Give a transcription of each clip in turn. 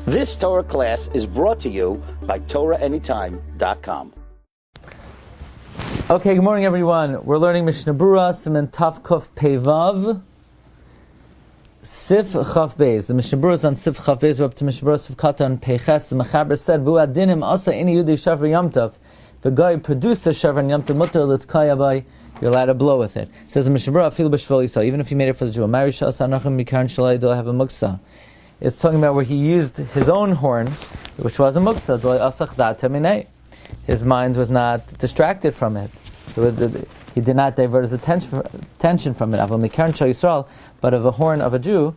This Torah class is brought to you by TorahAnytime.com. Okay, good morning everyone. We're learning Mishnah Berura, Siman Taf Kuf Peivav, Sif Chaf Beis. The Mishnah Berura is on Sif Chaf Beis. We're up to Mishnah Berura Sif Katan Peiches. The Mechaber said, Vu adinim asa ini yudi shofar yamtav. The guy produced the shofar yamtav mutar litzkayabai. You're allowed to blow with it. It says the Mishnah Berura Afilu b'shvil Yisrael. Even if you made it for the Jew, Mari shas anachim mikaran shalai do have a muksa. It's talking about where he used his own horn, which was a muksa. Do asach dat teminei. His mind was not distracted from it. He did not divert his attention from it. But of a horn of a Jew,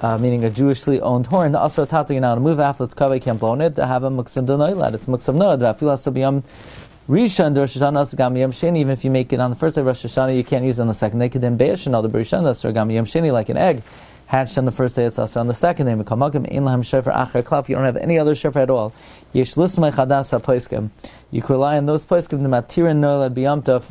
meaning a Jewishly owned horn, the asr tatu you're not to move after it's covered, can't blow on it. To have a muksa donoilad, it's muksa noad. Rishon Rosh Hashanah Gam Yom Sheni. Even if you make it on the first day of Rosh Hashanah, you can't use it on the second day. Kedem Be'ashan al the Berishon Asur Gam Yom Sheni, like an egg hatched on the first day, it's also on the second day. You don't have any other shofar at all. You could rely on those poskim, the matirin noel b'yamtav,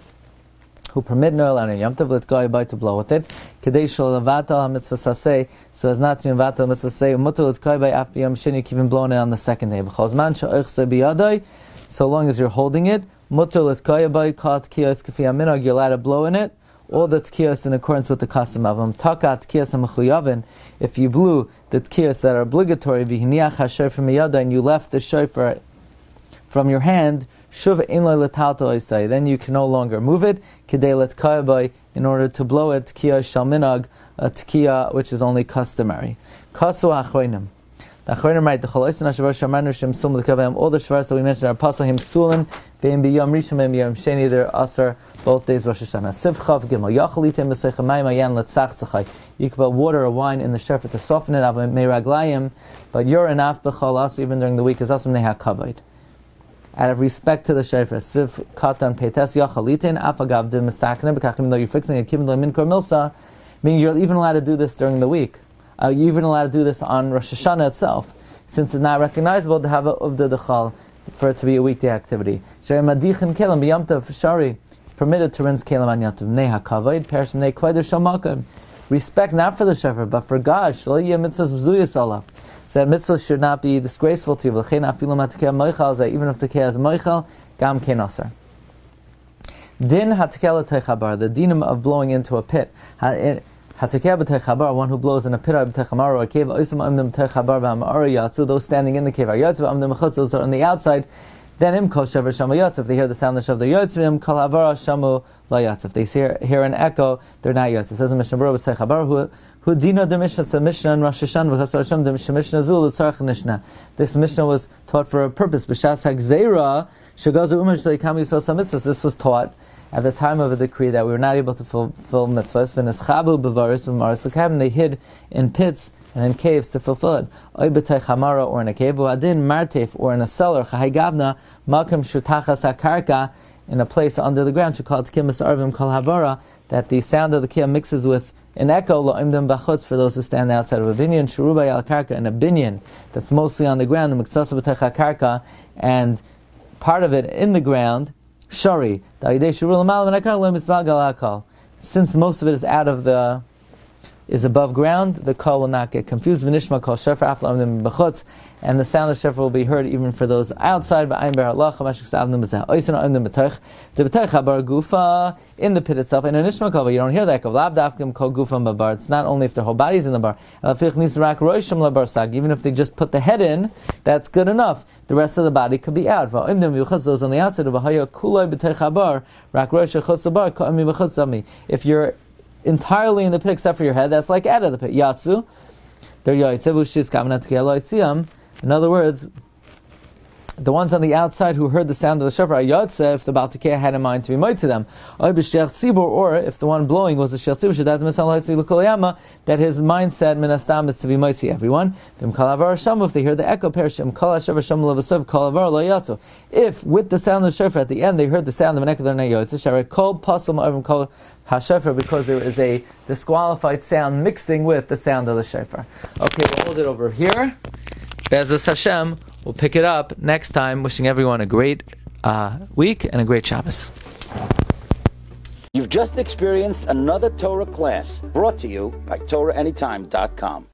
who permit noel and a yamtav let go by to blow with it. Kedei shel levatal hamitzvah saseh, so as not to invatal mitzvah say mutar let go by af b'yam sheni, keep him blowing it on the second day. B'chozman she'oich biyadai, so long as you're holding it, mutar let go by kat kiyos kafi aminog, you're allowed to blow in it. All the tkiyos in accordance with the custom of them. Taka tkiyos ha-mechuyavin, if you blew the tkiyos that are obligatory, v'hiniach ha-shofar miyada, and you left the shofar from your hand, shuv ein lo letalto isai, then you can no longer move it, kedei letkayabay, in order to blow it, tkiyah shal minag, a tkiyah which is only customary. Kasu achroinim. The achroinim write, the cholosin ha-shavar shamarnu shem sum l'kavayim, all the shavaras that we mentioned are apostle him sulin, be'im b'yom rishon, be'im b'yom sheni, they're asar, both days Rosh Hashanah. Siv Chav Gimel. Yachalitem b'seicha mayim ayan letzach tzachai. You can put water or wine in the shofar to soften it. Avim meiraglayim, but you're enough b'chol also even during the week is also neha kavod. Out of respect to the shofar, Siv Katan Peites Yachalitin Afagav de Mesakne b'kachim though you're fixing it Kim Min Kor Milsa, meaning you're even allowed to do this during the week. You're even allowed to do this on Rosh Hashanah itself, since it's not recognizable to have a uvda dechal for it to be a weekday activity. Shere madichin kelim b'yamtav shari. Permitted to rinse kelim an yantav neha kavod perish from nei kodesh shamakim. Respect not for the shofar but for God. Shlo yeh mitzvahs b'zuyas olav. So that mitzvahs should not be disgraceful to you. V'chein afilu matekeh moichal zeh, even if the tekeh is moichal gam kein aser. Din hatekeh l'teichabar, the dinim of blowing into a pit. Hatekeh b'teichabar, one who blows in a pit or b'teichamar or a cave. Oisam amdim teichabar v'amar yatzu, those standing in the cave are yatzu v'amdim chutz, those are on the outside. Then im kol shavar shamu yatz. If they hear the sound of the yotzim, kol havara shamu la yatz. If they hear an echo, they're not yatz. It says in Mishnah Berura b'tzeichabar who dino de Mishnah. It's a Mishnah in Rosh Hashanah because Hashem de Mishnah zul l'tzarach Mishna. This Mishnah was taught for a purpose. B'shas hagzeira shegazu umash leikam yisrael mitzvahs. This was taught at the time of a decree that we were not able to fulfill mitzvahs. V'neschabu b'varis v'maris l'kavim. They hid in pits and in caves to fulfill it. Oy b'tei chamara, or in a cave, adin martef, or in a cellar, chahai gavna, malkim shutachas hakarka, in a place under the ground, called kimis arvim kol havara, that the sound of the kiyah mixes with an echo, lo'imdim b'chutz, for those who stand outside of a binyan, shurubay al karka, in a binyan that's mostly on the ground, the miksasa b'tei hakarka, and part of it in the ground, shari, da'idei shurul amal v'nakar lo'misbal galakal. Since most of it is above ground, the call will not get confused. V'nishma kol shofar af l'amdim b'chutz, and the sound of the shofar will be heard even for those outside. B'ayin ber halacha mashik s'avdim b'zeh oisin amdim b'toich the b'toich habar gufa, in the pit itself. And a nishma kol, but you don't hear that. Lav dafkim kol gufam b'bar. It's not only if their whole body's in the bar. Elafich nisrak roishim labar sag. Even if they just put the head in, that's good enough. The rest of the body could be out. V'amdim b'chutz, those on the outside of v'haya kulay b'toich habar rak roish chutz bar ka'ami b'chutz ami. If you're entirely in the pit except for your head, that's like out of the pit. Yatsu. In other words, the ones on the outside who heard the sound of the shofar, Yatsa, if the Baal Tekeh had in mind to be might to them. Or if the one blowing was a Shech Tzibur, that his mindset, Minastam, is to be might to everyone. If they hear the echo, if with the sound of the shofar at the end they heard the sound of an echo, they're not Yatsa. HaShofar, because there is a disqualified sound mixing with the sound of the shofar. Okay, we'll hold it over here. Be'ezus Hashem, we'll pick it up next time. Wishing everyone a great week and a great Shabbos. You've just experienced another Torah class brought to you by TorahAnytime.com.